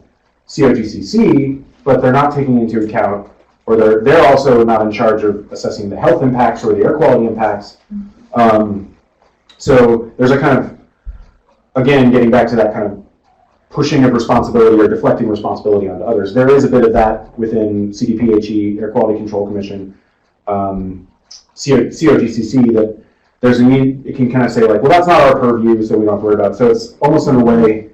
COGCC, but they're not taking into account, or they're also not in charge of assessing the health impacts or the air quality impacts. So there's a kind of, again, getting back to that kind of pushing of responsibility or deflecting responsibility onto others. There is a bit of that within CDPHE, Air Quality Control Commission, COGCC, that there's a need, it can kind of say like, well, that's not our purview, so we don't have to worry about it. So it's almost in a way,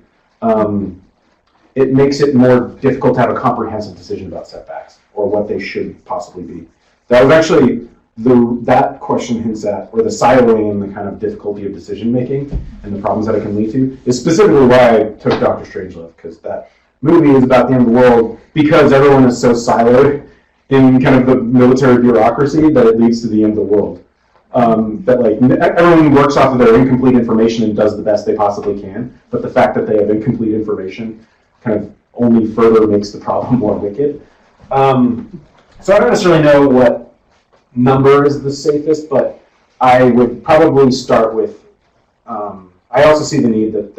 it makes it more difficult to have a comprehensive decision about setbacks or what they should possibly be. That was actually, that question hints at, or the siloing and the kind of difficulty of decision making and the problems that it can lead to, is specifically why I took Dr. Strangelove, because that movie is about the end of the world because everyone is so siloed in kind of the military bureaucracy that it leads to the end of the world. That like everyone works off of their incomplete information and does the best they possibly can, but the fact that they have incomplete information kind of only further makes the problem more wicked. So I don't necessarily know what number is the safest, but I would probably start with, I also see the need that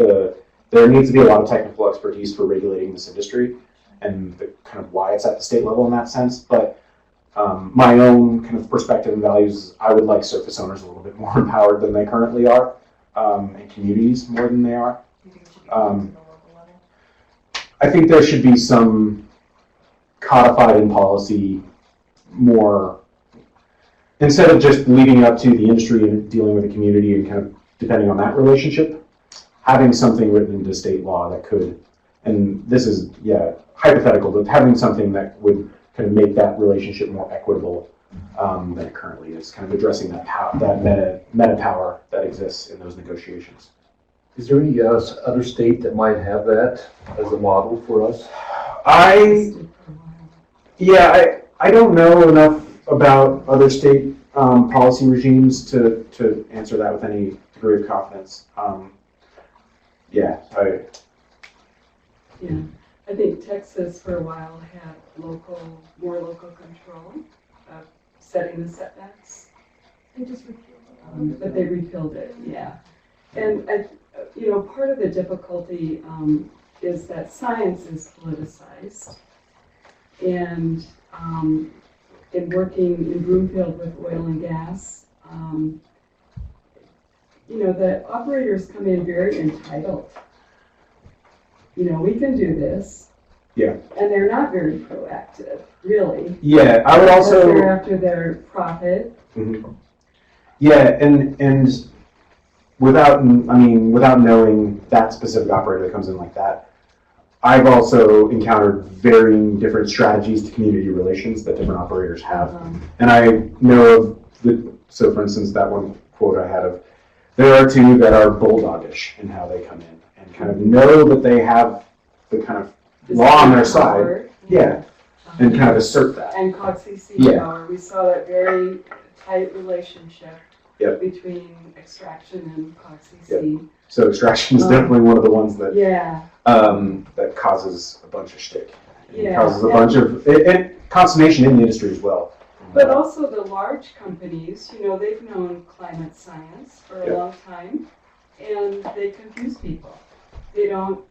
there needs to be a lot of technical expertise for regulating this industry and the kind of why it's at the state level in that sense. But my own kind of perspective and values, I would like surface owners a little bit more empowered than they currently are, and communities more than they are.
You think it should be done to the local level?
I think there should be some codified in policy more, instead of just leaving it up to the industry and dealing with the community and kind of depending on that relationship, having something written into state law that could, and this is, hypothetical, but having something that would kind of make that relationship more equitable than it currently is, kind of addressing that meta power that exists in those negotiations.
Is there any other state that might have that as a model for us?
I don't know enough about other state policy regimes to answer that with any degree of confidence.
I think Texas for a while had more local control of setting the setbacks.
They just repealed it.
But they repealed it, yeah. And part of the difficulty is that science is politicized. And in working in Broomfield with oil and gas, the operators come in very entitled. We can do this.
Yeah.
And they're not very proactive, really.
Yeah, I would also.
They're after their profit.
Mm-hmm. Yeah, and without knowing that specific operator that comes in like that, I've also encountered varying different strategies to community relations that different operators have. And I know of so for instance, that one quote I had of, there are two that are bulldogish in how they come in and kind of know that they have the kind of law on their side. Yeah. And kind of assert that.
And COGCC power. We saw that very tight relationship between extraction and COGCC.
Yep. So extraction is definitely one of the ones that that causes a bunch of shtick. It causes a bunch of consternation in the industry as well.
But also the large companies, they've known climate science for a long time, and they confuse people. They don't,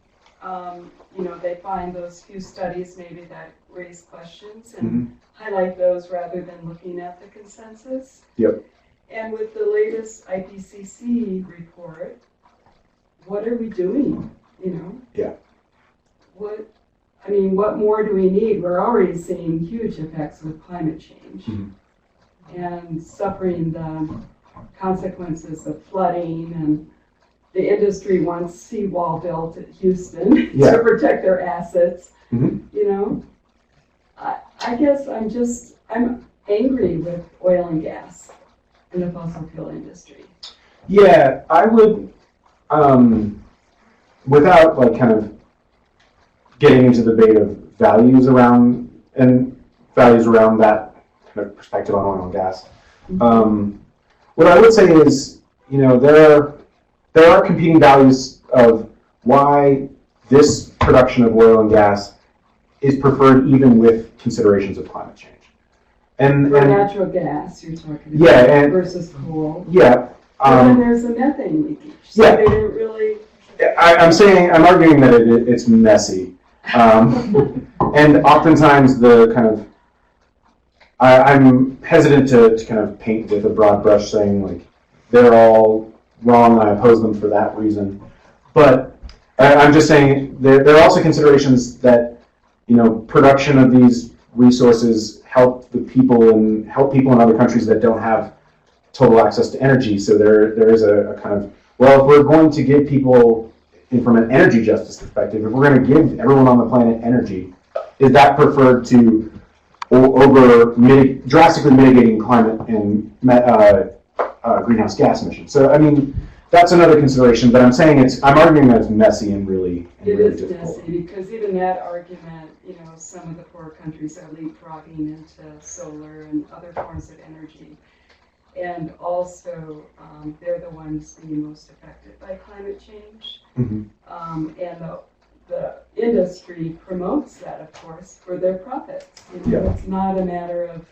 they find those few studies maybe that raise questions and highlight those rather than looking at the consensus.
Yep.
And with the latest IPCC report, what are we doing?
Yeah.
What more do we need? We're already seeing huge effects with climate change and suffering the consequences of flooding, and the industry wants seawall built at Houston to protect their assets. I guess I'm angry with oil and gas in the fossil fuel industry.
Yeah, I would, without kind of getting into the debate of values around that kind of perspective on oil and gas. What I would say is, there are competing values of why this production of oil and gas is preferred even with considerations of climate change. And
For natural gas, you're talking about,
Yeah, and-
versus coal.
yeah,
And then there's the methane leakage, so
yeah.
they didn't really.
I'm arguing that it's messy. And oftentimes the kind of, I'm hesitant to kind of paint with a broad brush saying like, they're all wrong, I oppose them for that reason. But I'm just saying there are also considerations that, production of these resources help people in other countries that don't have total access to energy. So there is a kind of, well, if we're going to give people, from an energy justice perspective, if we're going to give everyone on the planet energy, is that preferred to over drastically mitigating climate and greenhouse gas emissions? So I mean, that's another consideration. But I'm arguing that it's messy and really difficult.
Messy, because even that argument, some of the poor countries are leapfrogging into solar and other forms of energy. And also, they're the ones being most affected by climate change.
Mm-hmm.
And the industry promotes that, of course, for their profits. It's not a matter of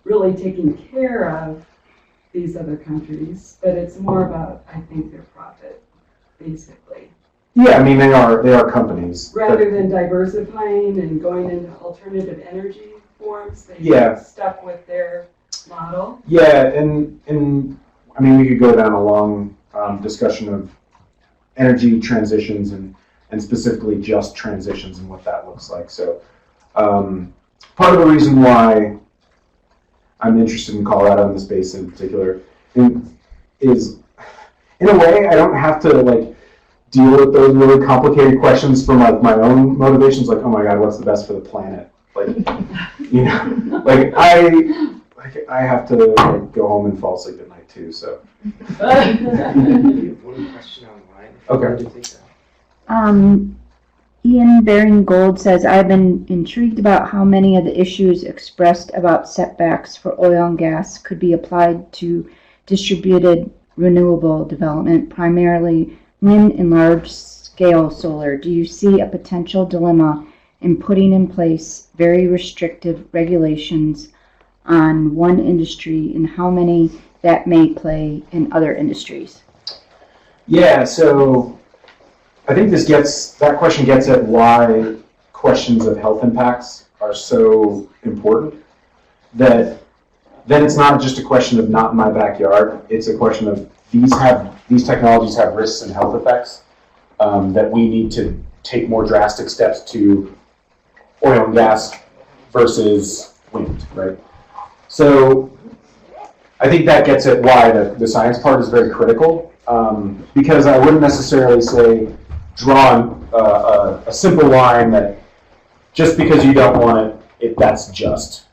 really taking care of these other countries, but it's more about, I think, their profit, basically.
Yeah, I mean, they are companies.
Rather than diversifying and going into alternative energy forms, they
Yeah.
stuck with their model.
Yeah, and I mean, we could go down a long discussion of energy transitions and specifically just transitions and what that looks like. So part of the reason why I'm interested in Colorado and the space in particular is, in a way, I don't have to deal with those really complicated questions from my own motivations, like, oh my God, what's the best for the planet? I have to go home and fall asleep at night too, so.
We have one question online.
Okay.
Do you think so?
Ian Baring Gold says, I've been intrigued about how many of the issues expressed about setbacks for oil and gas could be applied to distributed renewable development, primarily wind and large-scale solar. Do you see a potential dilemma in putting in place very restrictive regulations on one industry and how many that may play in other industries?
Yeah, so I think that question gets at why questions of health impacts are so important, that then it's not just a question of not in my backyard, it's a question of these technologies have risks and health effects that we need to take more drastic steps to oil and gas versus wind, right? So I think that gets at why the science part is very critical, because I wouldn't necessarily say draw a simple line that just because you don't want it, that's just.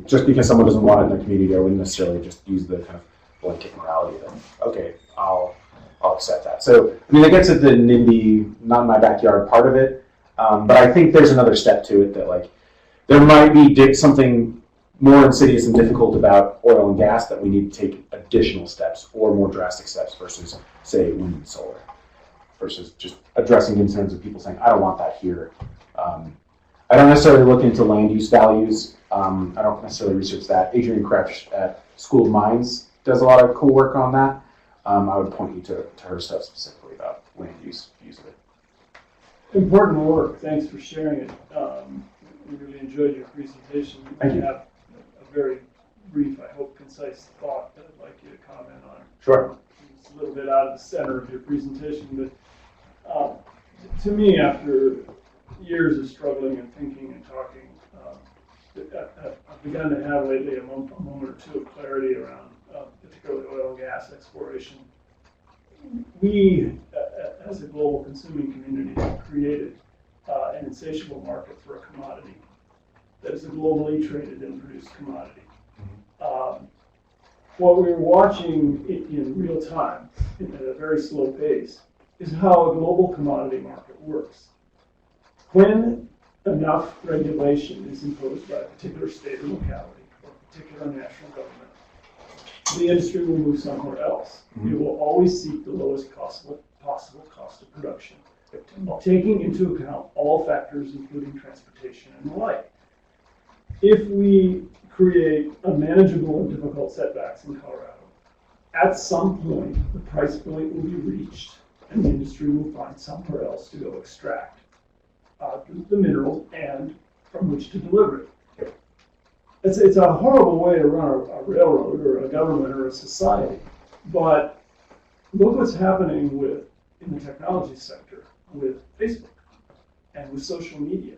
Just because someone doesn't want it in their community, I wouldn't necessarily just use the kind of blanket morality that, okay, I'll accept that. So, I mean, that gets at the NIMBY, not in my backyard part of it, but I think there's another step to it that, there might be something more insidious and difficult about oil and gas that we need to take additional steps or more drastic steps versus, say, wind and solar, versus just addressing concerns of people saying, I don't want that here. I don't necessarily look into land use values. I don't necessarily research that. Adrienne Kretsch at School of Mines does a lot of cool work on that. I would point you to her stuff specifically about land use views of it.
Important work. Thanks for sharing it. We really enjoyed your presentation.
Thank you.
Have a very brief, I hope, concise thought that I'd like you to comment on.
Sure.
It's a little bit out of the center of your presentation, but to me, after years of struggling and thinking and talking, I've begun to have lately a moment or two of clarity around particularly oil and gas exploration. We, as a global consuming community, have created an insatiable market for a commodity that is a globally traded and produced commodity. What we're watching in real time, at a very slow pace, is how a global commodity market works. When enough regulation is imposed by a particular state or locality or a particular national government, the industry will move somewhere else. It will always seek the lowest possible cost of production taking into account all factors, including transportation and the like. If we create unmanageable and difficult setbacks in Colorado, at some point, the price point will be reached and the industry will find somewhere else to go extract the mineral and from which to deliver it. It's a horrible way to run a railroad or a government or a society, but look what's happening in the technology sector with Facebook and with social media.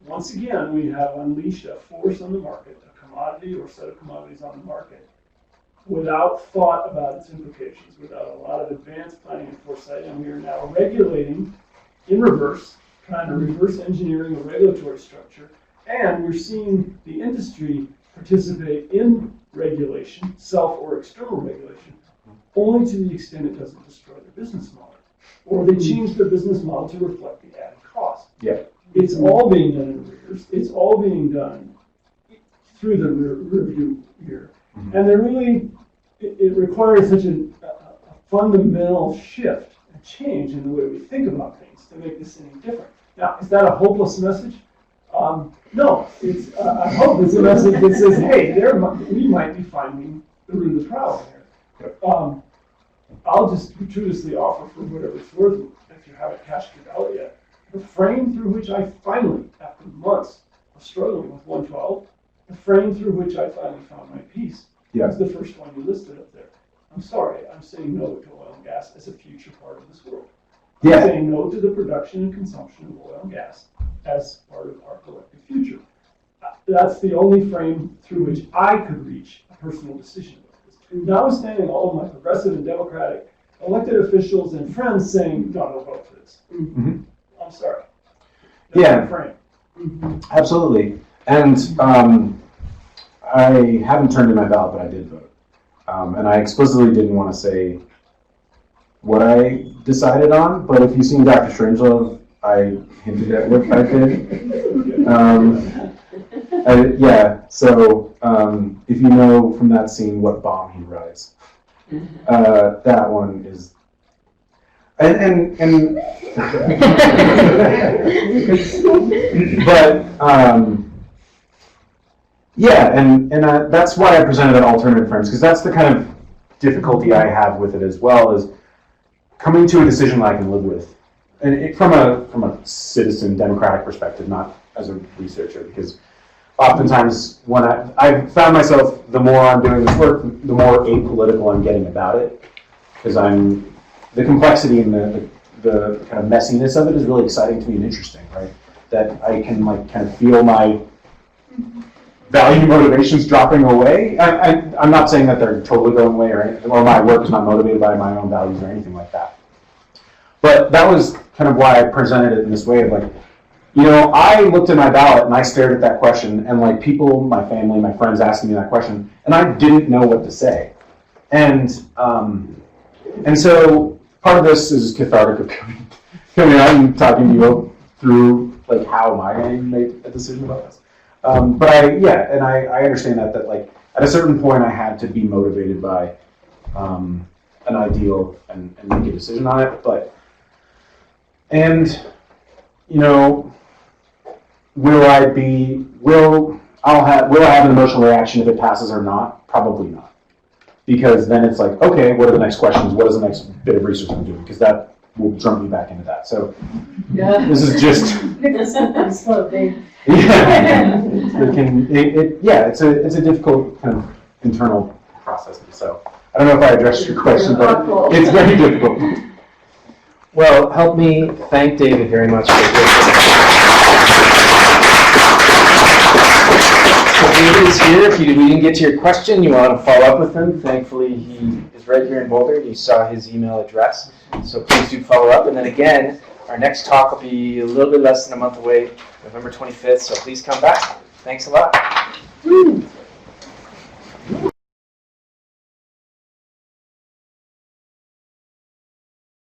Once again, we have unleashed a force on the market, a commodity or set of commodities on the market, without thought about its implications, without a lot of advanced planning and foresight, and we are now regulating in reverse, trying to reverse engineering a regulatory structure, and we're seeing the industry participate in regulation, self or external regulation, only to the extent it doesn't destroy their business model, or they change their business model to reflect the added cost.
Yeah.
It's all being done in arrears. It's all being done through the review here.
Mhm.
And it requires such a fundamental shift, a change in the way we think about things to make this any different. Now, is that a hopeless message? No. I hope it's a message that says, hey, we might be finding the root of the problem here. I'll just gratuitously offer, for whatever it's worth, if you haven't cashed your ballot yet, the frame through which I finally, after months of struggling with 112, the frame through which I finally found my peace was the first one you listed up there. I'm sorry, I'm saying no to oil and gas as a future part of this world. I'm saying no to the production and consumption of oil and gas as part of our collective future. That's the only frame through which I could reach a personal decision about this. Notwithstanding all of my progressive and democratic elected officials and friends saying, no, don't vote for this.
Mhm.
I'm sorry.
Yeah.
Frame.
Absolutely. And I haven't turned in my ballot, but I did vote. And I explicitly didn't want to say what I decided on, but if you've seen Dr. Strangelove, I hinted at what I did. So if you know from that scene what bomb he rides, that one is... And but that's why I presented an alternative frames, because that's the kind of difficulty I have with it as well, is coming to a decision that I can live with, and from a citizen democratic perspective, not as a researcher, because oftentimes when I've found myself, the more I'm doing this work, the more apolitical I'm getting about it, because the complexity and the kind of messiness of it is really exciting to me and interesting, right? That I can kind of feel my value motivations dropping away. I'm not saying that they're totally going away or my work is not motivated by my own values or anything like that. But that was kind of why I presented it in this way of I looked at my ballot and I stared at that question, and people, my family, my friends asking me that question, and I didn't know what to say. And so part of this is cathartic of coming out and talking to you through how am I going to make a decision about this. But I understand that at a certain point I had to be motivated by an ideal and make a decision on it. Will I have an emotional reaction if it passes or not? Probably not. Because then it's okay, what are the next questions? What is the next bit of research I'm doing? Because that will jump me back into that. So this is just...
Slow, babe.
It's a difficult kind of internal process. So I don't know if I addressed your question, but it's very difficult.
Well, help me thank David very much for this. So David is here. If we didn't get to your question, you want to follow up with him, thankfully he is right here in Boulder. You saw his email address. So please do follow up. And then again, our next talk will be a little bit less than a month away, November 25th. So please come back. Thanks a lot.